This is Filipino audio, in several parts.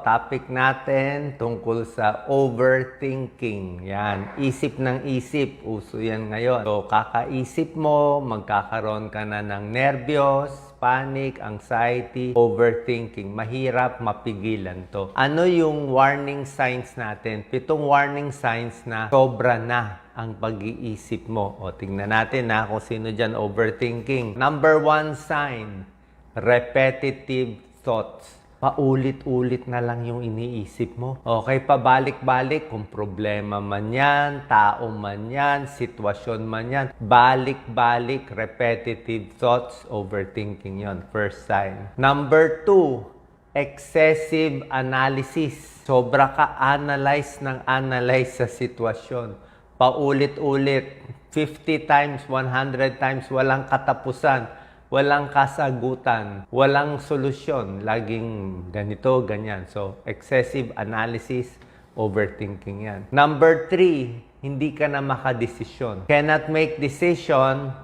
topic natin tungkol sa overthinking. Yan, isip ng isip. Uso yan ngayon. So, kakaisip mo, magkakaroon ka na ng nervyos, panic, anxiety, overthinking. Mahirap mapigilan to. Ano yung warning signs natin? 7 warning signs na sobra na ang pag-iisip mo. O, tingnan natin na kung sino dyan overthinking. Number 1 sign, repetitive thoughts. Paulit-ulit na lang yung iniisip mo. Okay, pabalik-balik kung problema man yan, tao man yan, sitwasyon man yan. Balik-balik, repetitive thoughts, overthinking yon. First sign. Number 2, excessive analysis. Sobra ka analyze sa sitwasyon. Paulit-ulit, 50 times, 100 times, walang katapusan. Walang kasagutan, walang solusyon, laging ganito, ganyan. So, excessive analysis, overthinking yan. Number 3, hindi ka na makadesisyon. Cannot make decision,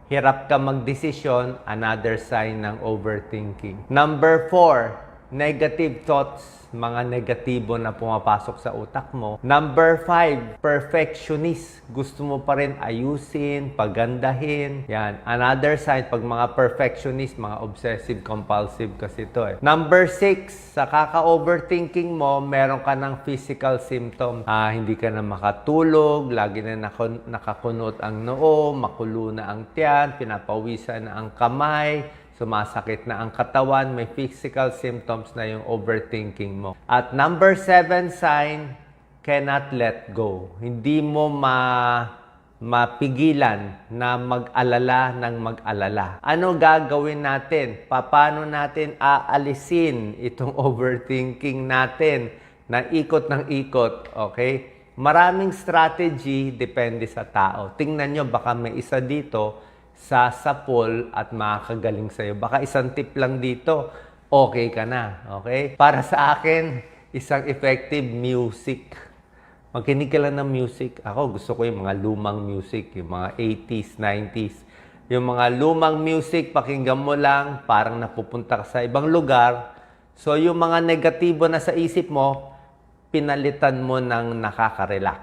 hirap ka magdesisyon, another sign ng overthinking. Number 4, negative thoughts, mga negatibo na pumapasok sa utak mo. Number 5, perfectionist. Gusto mo pa rin ayusin, pagandahin. Yan. Another sign, pag mga perfectionist, mga obsessive-compulsive kasi ito eh. Number 6, sa kaka-overthinking mo, meron ka ng physical symptom. Hindi ka na makatulog, lagi na nakakunot ang noo, makulo na ang tiyan, pinapawisan na ang kamay, sumasakit na ang katawan, may physical symptoms na yung overthinking mo. At number 7 sign, cannot let go. Hindi mo mapigilan na mag-alala ng mag-alala. Ano gagawin natin? Paano natin aalisin itong overthinking natin na ikot ng ikot? Okay? Maraming strategy, depende sa tao. Tingnan nyo, baka may isa dito sa sapol at makakagaling sa'yo. Baka isang tip lang dito, okay ka na. Okay? Para sa akin, isang effective music. Makinig ka lang ng music. Ako, gusto ko yung mga lumang music, yung mga 80s, 90s. Yung mga lumang music, pakinggan mo lang, parang napupunta ka sa ibang lugar. So, yung mga negatibo na sa isip mo, pinalitan mo ng nakaka-relax.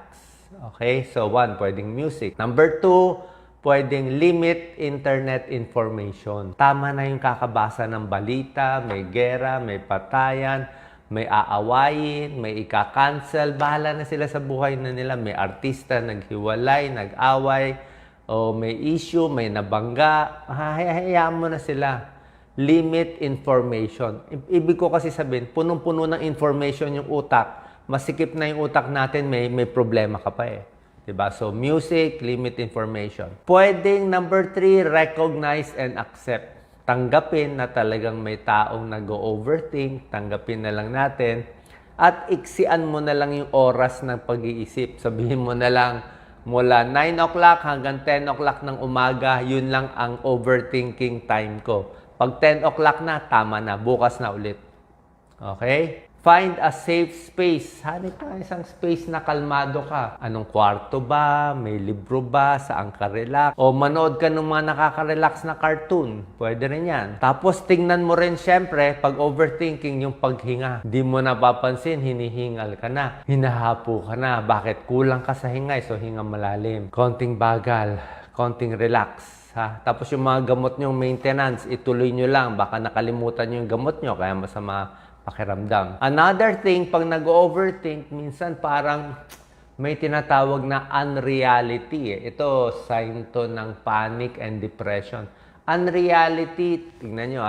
Okay? So, 1, pwedeng music. Number 2, pwedeng limit internet information. Tama na yung kakabasa ng balita, may gera, may patayan, may aawayin, may ika-cancel. Bahala na sila sa buhay na nila. May artista naghiwalay, nag-away, o may issue, may nabangga. Hayaan mo na sila. Limit information. Ibig ko kasi sabihin, punong-puno ng information yung utak. Masikip na yung utak natin, may problema ka pa eh. Diba? So, music, limit information. Pwedeng, number 3, recognize and accept. Tanggapin na talagang may taong nag-overthink. Tanggapin na lang natin. At iksian mo na lang yung oras ng pag-iisip. Sabihin mo na lang, mula 9 o'clock hanggang 10 o'clock ng umaga, yun lang ang overthinking time ko. Pag 10 o'clock na, tama na. Bukas na ulit. Okay? Find a safe space. Hanip ka isang space na kalmado ka. Anong kwarto ba? May libro ba? Saan ka relax? O manood ka ng mga nakaka-relax na cartoon. Pwede rin yan. Tapos tingnan mo rin syempre, pag overthinking, yung paghinga. Di mo napapansin, hinihingal ka na. Hinahapo ka na. Bakit? Kulang ka sa hingay. So hinga malalim. Konting bagal. Konting relax. Ha? Tapos yung mga gamot nyong maintenance, ituloy nyo lang. Baka nakalimutan nyo yung gamot nyo. Kaya masama pakiramdam. Another thing, pag nag-overthink, minsan parang may tinatawag na unreality. Ito, sign to ng panic and depression. Unreality, tingnan nyo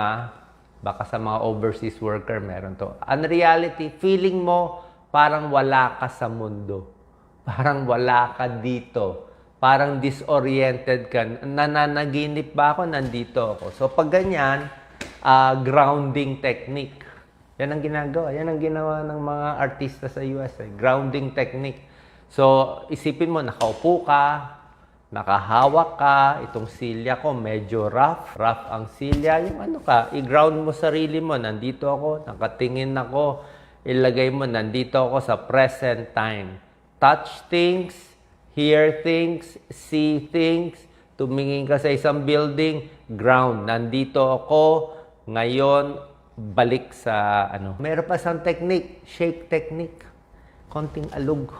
baka sa mga overseas worker meron to. Unreality, feeling mo parang wala ka sa mundo. Parang wala ka dito. Parang disoriented ka. Nananaginip ba ako? Nandito ako. So, pag ganyan, grounding technique. Yan ang ginagawa. Yan ang ginawa ng mga artista sa US. Grounding technique. So, isipin mo, nakaupo ka, nakahawak ka, itong silya ko, medyo rough. Rough ang silya. Yung i-ground mo sarili mo. Nandito ako, nakatingin ako. Ilagay mo, nandito ako sa present time. Touch things, hear things, see things. Tumingin ka sa isang building, ground. Nandito ako, ngayon, balik sa ano. Meron pa isang technique, shake technique. Konting alog.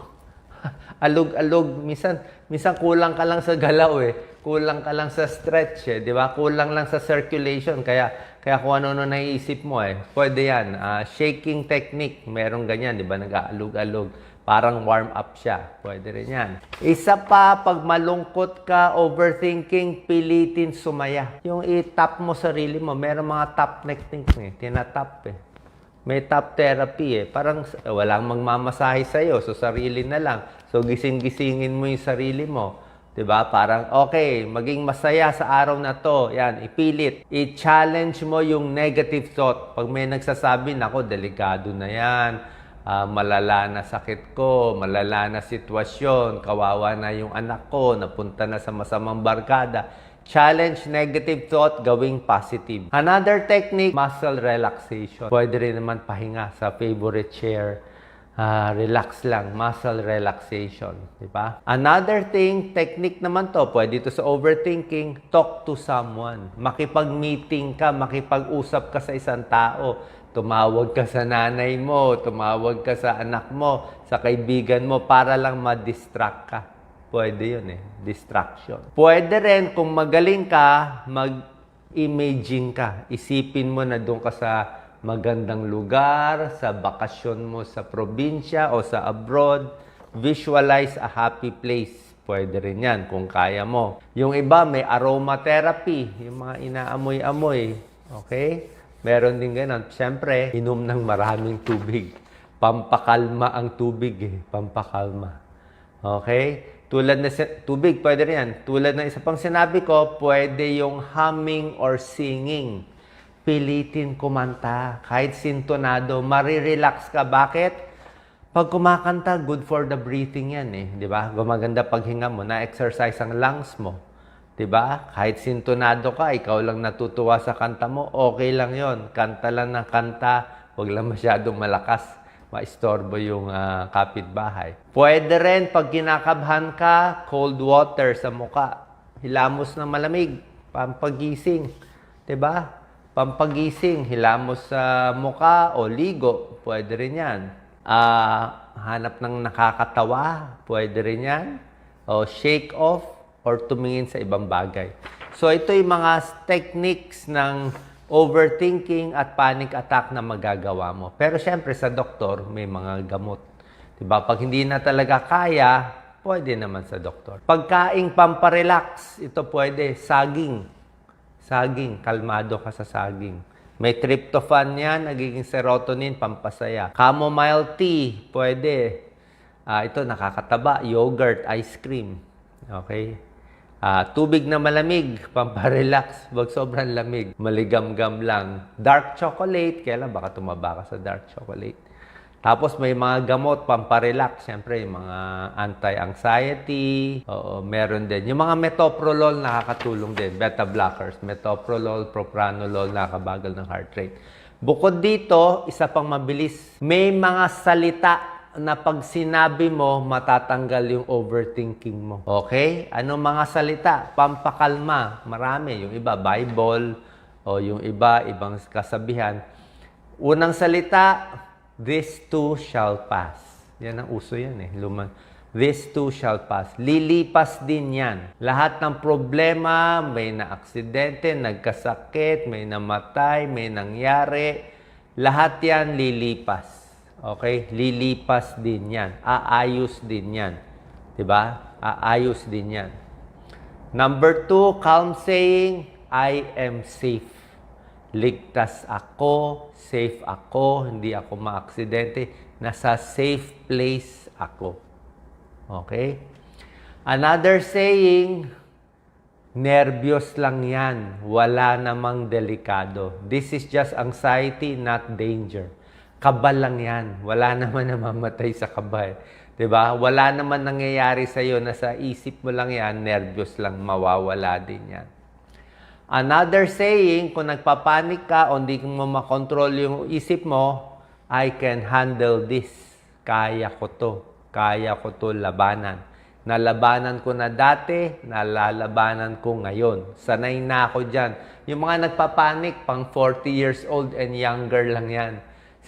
Alog-alog. Minsan kulang ka lang sa galaw eh. Kulang ka lang sa stretch eh. Di ba? Kulang lang sa circulation. Kaya kung ano-ano naiisip mo eh. Pwede yan. Shaking technique. Meron ganyan. Di ba? Nag-aalog-alog. Parang warm up siya. Pwede rin yan. Isa pa, pag malungkot ka, overthinking, pilitin sumaya. Yung i-tap mo sarili mo. Meron mga tap technique eh. Tinatap eh. May tap therapy eh. Parang walang magmamasahe sa'yo. So, sarili na lang. So, gising-gisingin mo yung sarili mo. 'Di ba? Parang, okay, maging masaya sa araw na to. Yan, ipilit. I-challenge mo yung negative thought. Pag may nagsasabi, nako, delikado na yan. Malala na sakit ko, malala na sitwasyon, kawawa na yung anak ko, napunta na sa masamang barkada. Challenge negative thought, gawing positive. Another technique, muscle relaxation. Pwede rin naman pahinga sa favorite chair. Relax lang, muscle relaxation. Diba? Another thing, technique naman to, pwede to sa overthinking, talk to someone. Makipag-meeting ka, makipag-usap ka sa isang tao. Tumawag ka sa nanay mo, tumawag ka sa anak mo, sa kaibigan mo para lang ma-distract ka. Pwede yun eh, distraction. Pwede rin kung magaling ka, mag-imaging ka. Isipin mo na doon ka sa magandang lugar, sa bakasyon mo sa probinsya o sa abroad. Visualize a happy place. Pwede rin yan kung kaya mo. Yung iba may aromatherapy, yung mga inaamoy-amoy. Okay? Meron din ganun. Siyempre, inom ng maraming tubig. Pampakalma ang tubig eh. Pampakalma. Okay? Tulad na tubig, pwede rin yan. Tulad ng isa pang sinabi ko, pwede yung humming or singing. Pilitin kumanta. Kahit sintonado, marirelax ka. Bakit? Pag kumakanta, good for the breathing yan eh. Di ba? Gumaganda paghinga mo, na-exercise ang lungs mo. Diba? Kahit sintonado ka, ikaw lang natutuwa sa kanta mo, okay lang yon. Kanta lang ng kanta, huwag lang masyadong malakas. Maistorbo yung kapitbahay. Pwede rin, pag kinakabhan ka, cold water sa muka. Hilamos ng malamig, pampagising. Diba? Pampagising, hilamos sa muka o ligo, pwede rin yan. Hanap ng nakakatawa, pwede rin yan. O shake off, or tumingin sa ibang bagay. So, ito yung mga techniques ng overthinking at panic attack na magagawa mo. Pero syempre, sa doktor, may mga gamot. Diba? Pag hindi na talaga kaya, pwede naman sa doktor. Pagkaing pamparelax, ito pwede. Saging. Saging. Kalmado ka sa saging. May tryptophan yan, nagiging serotonin, pampasaya. Chamomile tea, pwede. Ito, nakakataba. Yogurt, ice cream. Okay? Tubig na malamig, pamparelax, wag sobrang lamig. Maligam-gam lang. Dark chocolate, kaya lang baka tumaba ka sa dark chocolate. Tapos may mga gamot, pamparelax. Siyempre, yung mga anti-anxiety. Oo, meron din. Yung mga metoprolol, nakakatulong din. Beta blockers. Metoprolol, propranolol, nakakabagal ng heart rate. Bukod dito, isa pang mabilis. May mga salita na pag sinabi mo, matatanggal yung overthinking mo. Okay? Anong mga salita? Pampakalma. Marami. Yung iba, Bible. O yung iba, ibang kasabihan. Unang salita, this too shall pass. Yan ang uso yan eh. This too shall pass. Lilipas din yan. Lahat ng problema, may na-aksidente, nagkasakit, may namatay, may nangyari. Lahat yan lilipas. Okay? Lilipas din yan. Aayos din yan. Diba? Aayos din yan. Number 2, calm saying, I am safe. Ligtas ako, safe ako, hindi ako maaksidente. Nasa safe place ako. Okay? Another saying, nervyos lang yan. Wala namang delikado. This is just anxiety, not danger. Kaba lang yan. Wala naman namamatay sa kaba. Diba? Wala naman nangyayari sa'yo na sa isip mo lang yan, nervyos lang, mawawala din yan. Another saying, kung nagpapanik ka o hindi mo makontrol yung isip mo, I can handle this. Kaya ko to. Kaya ko to labanan. Nalabanan ko na dati, nalalabanan ko ngayon. Sanay na ako dyan. Yung mga nagpapanik, pang 40 years old and younger lang yan.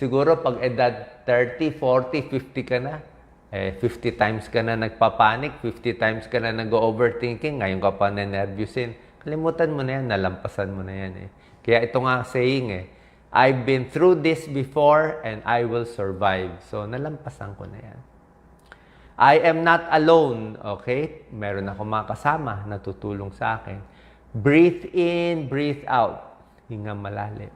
Siguro pag edad 30, 40, 50 ka na, 50 times ka na nagpapanik, 50 times ka na nag-overthinking, ngayon ka pa na-nervousin. Kalimutan mo na yan, nalampasan mo na yan eh. Kaya ito nga saying I've been through this before and I will survive. So, nalampasan ko na yan. I am not alone, okay? Meron ako mga kasama na tutulong sa akin. Breathe in, breathe out. Hinga malalim.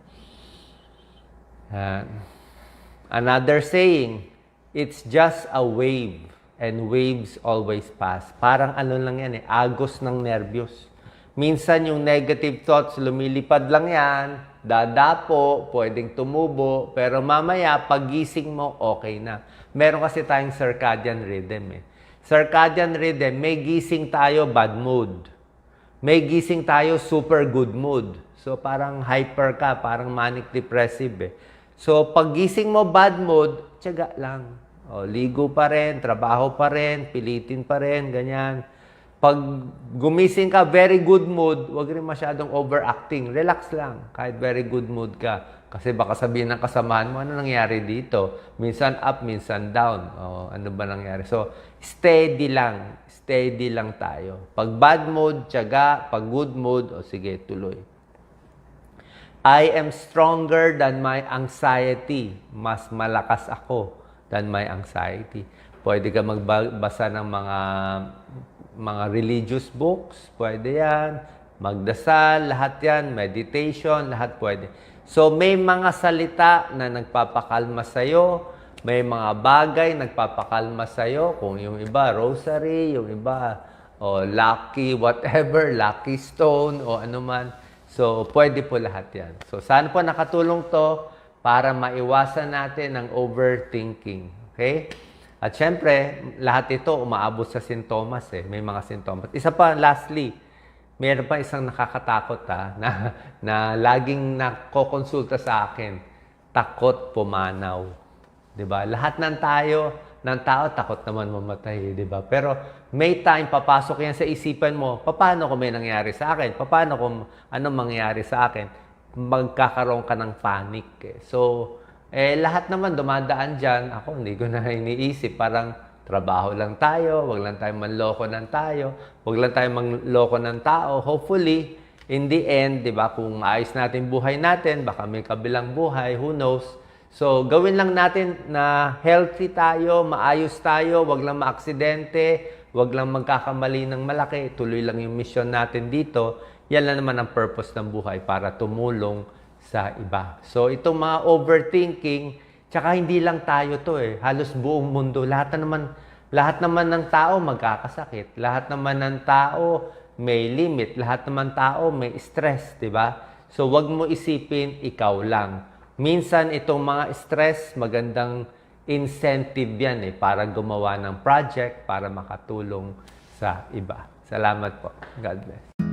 Another saying, it's just a wave and waves always pass. Parang ano lang yan agos ng nervyos. Minsan yung negative thoughts, lumilipad lang yan, dadapo, pwedeng tumubo, pero mamaya, pagising mo, okay na. Meron kasi tayong circadian rhythm Circadian rhythm, may gising tayo, bad mood. May gising tayo, super good mood. So, parang hyper ka, parang manic-depressive So, pag gising mo, bad mood, tiyaga lang. Ligo pa rin, trabaho pa rin, pilitin pa rin, ganyan. Pag gumising ka, very good mood, huwag rin masyadong overacting. Relax lang, kahit very good mood ka. Kasi baka sabihin ng kasamahan mo, ano nangyari dito? Minsan up, minsan down. Ano ba nangyari? So, steady lang tayo. Pag bad mood, tiyaga. Pag good mood, sige, tuloy. I am stronger than my anxiety. Mas malakas ako than my anxiety. Pwede ka magbasa ng mga religious books, pwede yan. Magdasal, lahat yan. Meditation, lahat pwede. So, may mga salita na nagpapakalma sa'yo. May mga bagay nagpapakalma sa'yo. Kung yung iba, rosary, yung iba, lucky whatever, lucky stone, o ano man. So, pwede po lahat yan. So, saan po nakatulong to para maiwasan natin ang overthinking. Okay? At syempre, lahat ito umaabot sa sintomas May mga sintomas. Isa pa, lastly, meron pa isang nakakatakot na laging nakokonsulta sa akin. Takot pumanaw. 'Di ba? Lahat ng tao takot naman mamatay, 'di ba? Pero may time papasok yan sa isipan mo, paano kung may nangyari sa akin? Paano kung anong mangyari sa akin? Magkakaroon ka ng panic So, lahat naman dumadaan dyan. Ako, hindi ko na iniisip. Parang trabaho lang tayo, wag lang tayong manloko ng tayo, wag lang tayong manloko ng tao. Hopefully, in the end, di ba, kung maayos natin buhay natin, baka may kabilang buhay, who knows. So, gawin lang natin na healthy tayo, maayos tayo, wag lang maaksidente, wag lang magkakamali ng malaki, tuloy lang yung mission natin dito. Yan lang naman ang purpose ng buhay para tumulong sa iba. So, itong mga overthinking, tsaka hindi lang tayo to halos buong mundo. Lahat naman ng tao magkakasakit. Lahat naman ng tao may limit. Lahat naman tao may stress, di ba? So, wag mo isipin ikaw lang. Minsan, itong mga stress, magandang incentive yan para gumawa ng project, para makatulong sa iba. Salamat po. God bless.